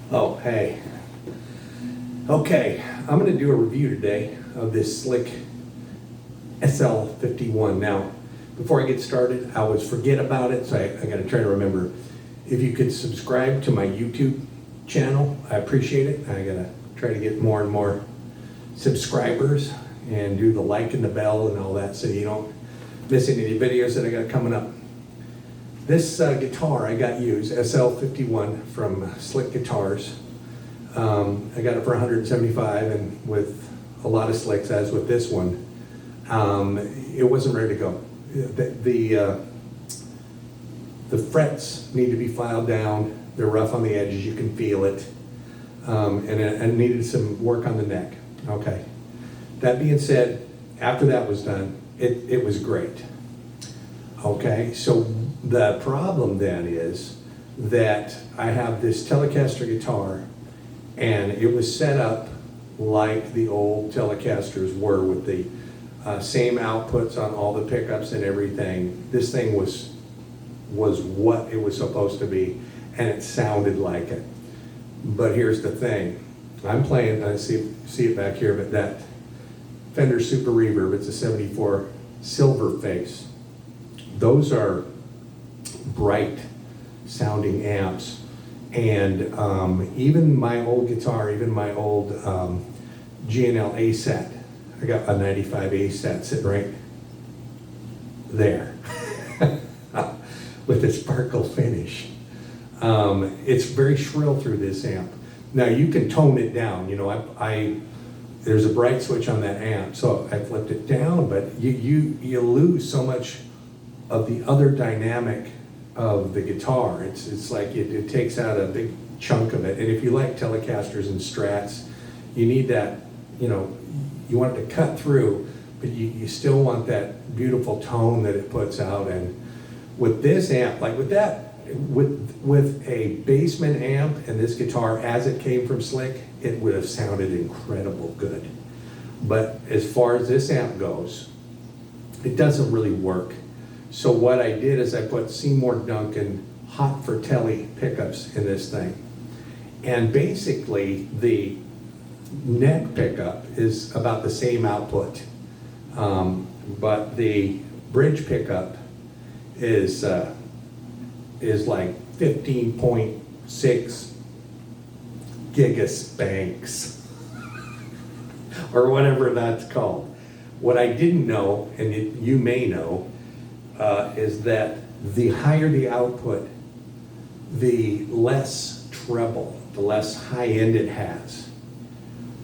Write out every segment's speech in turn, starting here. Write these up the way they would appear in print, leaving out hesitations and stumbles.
Oh, hey. Okay, I'm going to do a review today of this Slick SL51. Now, before I get started, I always forget about it, so I got to try to remember. If you could subscribe to my YouTube channel, I appreciate it. I got to try to get more and more subscribers and do the like and the bell and all that so you don't miss any videos that I got coming up. This guitar I got used, SL51 from Slick Guitars. I got it for $175, and with a lot of Slicks, as with this one, it wasn't ready to go. The frets need to be filed down. They're rough on the edges, you can feel it. And it needed some work on the neck. Okay. That being said, after that was done, it was great. Okay, so the problem then is that I have this Telecaster guitar, and it was set up like the old Telecasters were, with the same outputs on all the pickups and everything. This thing was what it was supposed to be, and it sounded like it. But here's the thing. I'm playing, I see it back here, but that Fender Super Reverb, it's a 74 silver face. Those are bright sounding amps. And even my old guitar, even my old G&L A-set, I got a 95 A-set sitting right there with a sparkle finish. It's very shrill through this amp. Now you can tone it down. You know, there's a bright switch on that amp, so I flipped it down, but you lose so much of the other dynamic of the guitar. It's like it takes out a big chunk of it. And if you like Telecasters and Strats, you need that, you know, you want it to cut through, but you still want that beautiful tone that it puts out. And with this amp, like with that, with a Bassman amp and this guitar as it came from Slick, it would have sounded incredible good. But as far as this amp goes, it doesn't really work. So what I did is I put Seymour Duncan Hot for Telly pickups in this thing. And basically the neck pickup is about the same output. But the bridge pickup is like 15.6 gigaspanks or whatever that's called. What I didn't know, and you may know, is that the higher the output, the less treble, the less high end it has.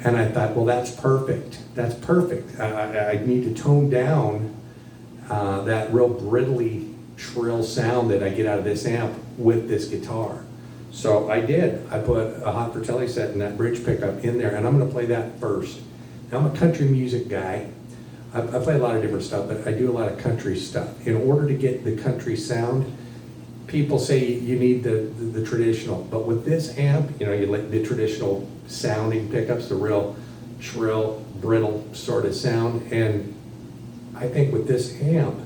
And I thought, well, that's perfect. That's perfect. I need to tone down that real brittly, shrill sound that I get out of this amp with this guitar. So I did. I put a Hot for Telly set and that bridge pickup in there, and I'm going to play that first. Now, I'm a country music guy. I play a lot of different stuff, but I do a lot of country stuff. In order to get the country sound, people say you need the traditional. But with this amp, you know, you like the traditional sounding pickups, the real shrill, brittle sort of sound. And I think with this amp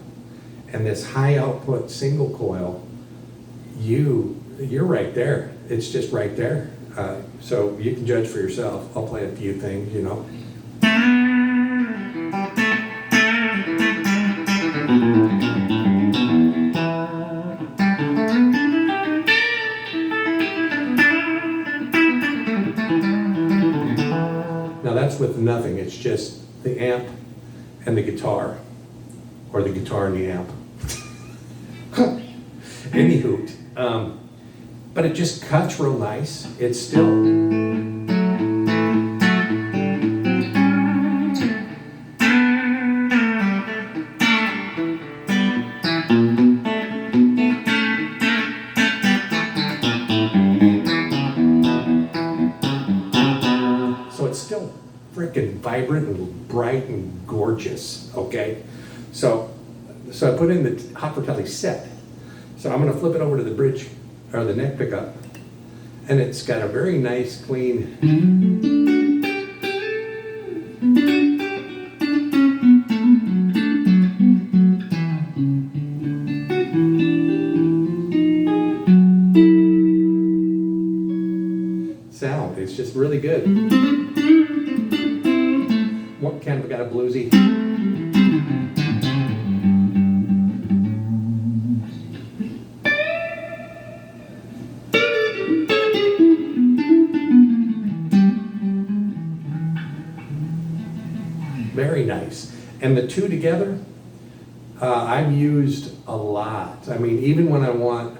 and this high output single coil, you're right there. It's just right there. So you can judge for yourself. I'll play a few things, you know. Now that's with nothing. It's just the amp and the guitar, or the guitar and the amp. Any hoot. But it just cuts real nice. It's still. So it's still freaking vibrant and bright and gorgeous, okay? So I put in the Hot for Telly set. So I'm going to flip it over to the bridge, or the neck pickup, and it's got a very nice, clean. sound. It's just really good. What kind of got a bluesy? Very nice. And the two together, I've used a lot. I mean, even when I want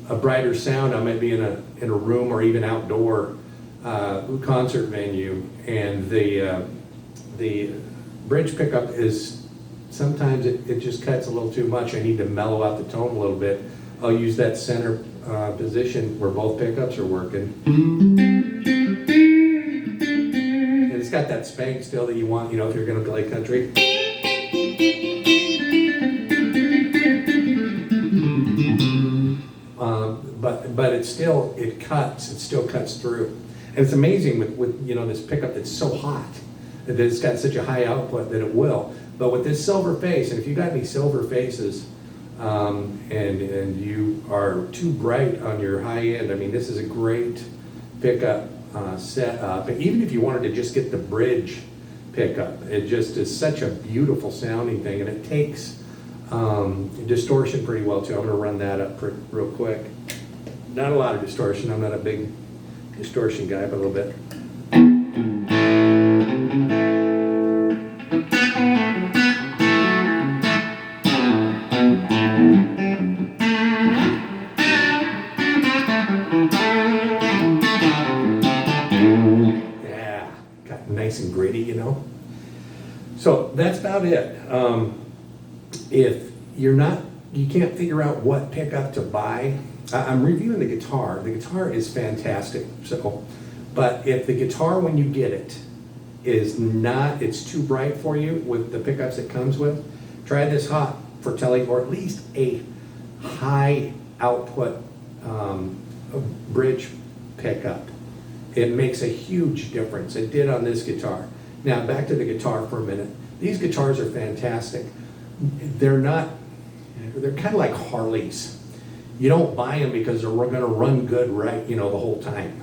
a brighter sound, I might be in a room or even outdoor concert venue, and the bridge pickup is, sometimes it just cuts a little too much. I need to mellow out the tone a little bit. I'll use that center position where both pickups are working. And it's got that spank still that you want, if you're going to play country. But it still cuts through. And it's amazing with this pickup that's so hot, that it's got such a high output that it will. But with this silver face, and if you got any silver faces, and you are too bright on your high end, I mean, this is a great pickup setup. But even if you wanted to just get the bridge pickup, it just is such a beautiful sounding thing, and it takes distortion pretty well too. I'm going to run that up real quick. Not a lot of distortion. I'm not a big distortion guy, but a little bit. Yeah, got nice and gritty, So that's about it. If you can't figure out what pickup to buy, I'm reviewing the guitar. The guitar is fantastic. But if the guitar, when you get it, it's too bright for you with the pickups it comes with, try this Hot Fratelli, or at least a high output bridge pickup. It makes a huge difference. It did on this guitar. Now back to the guitar for a minute. These guitars are fantastic. They're kind of like Harleys. You don't buy them because they're going to run good, right? The whole time.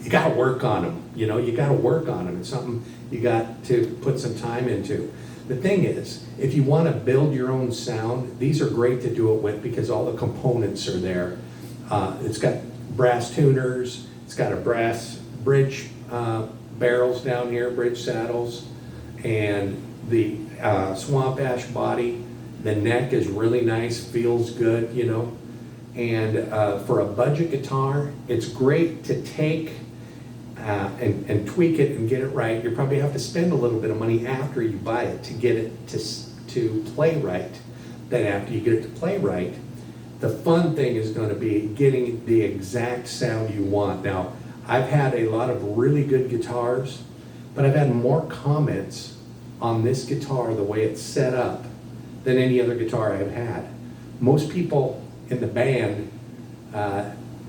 You got to work on them. You got to work on them. It's something you got to put some time into. The thing is, if you want to build your own sound, these are great to do it with because all the components are there. It's got brass tuners. It's got a brass bridge barrels down here, bridge saddles, and the swamp ash body. The neck is really nice, feels good, And for a budget guitar, it's great to take and tweak it and get it right. You probably have to spend a little bit of money after you buy it to get it to play right. Then after you get it to play right, the fun thing is going to be getting the exact sound you want. Now, I've had a lot of really good guitars, but I've had more comments on this guitar, the way it's set up, than any other guitar I've had. Most people in the band,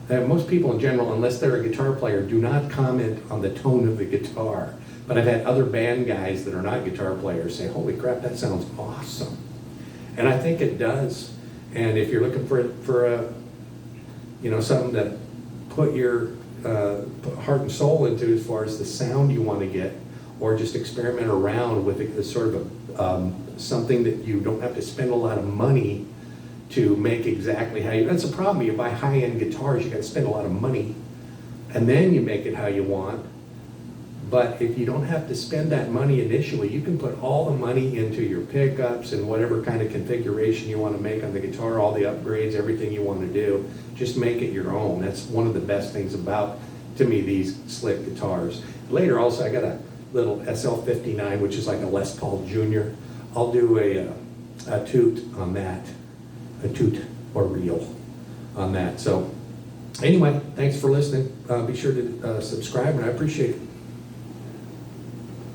most people in general, unless they're a guitar player, do not comment on the tone of the guitar. But I've had other band guys that are not guitar players say, holy crap, that sounds awesome. And I think it does. And if you're looking for a, something to put your heart and soul into as far as the sound you want to get, or just experiment around with a sort of something that you don't have to spend a lot of money to make exactly how you. That's the problem. You buy high-end guitars, you got to spend a lot of money, and then you make it how you want. But if you don't have to spend that money initially, you can put all the money into your pickups and whatever kind of configuration you want to make on the guitar, all the upgrades, everything you want to do. Just make it your own. That's one of the best things about, to me, these slick guitars. Later, also, I got a little SL59, which is like a Les Paul Jr. I'll do a toot on that, a toot or reel on that. So anyway, thanks for listening. Be sure to subscribe, and I appreciate it.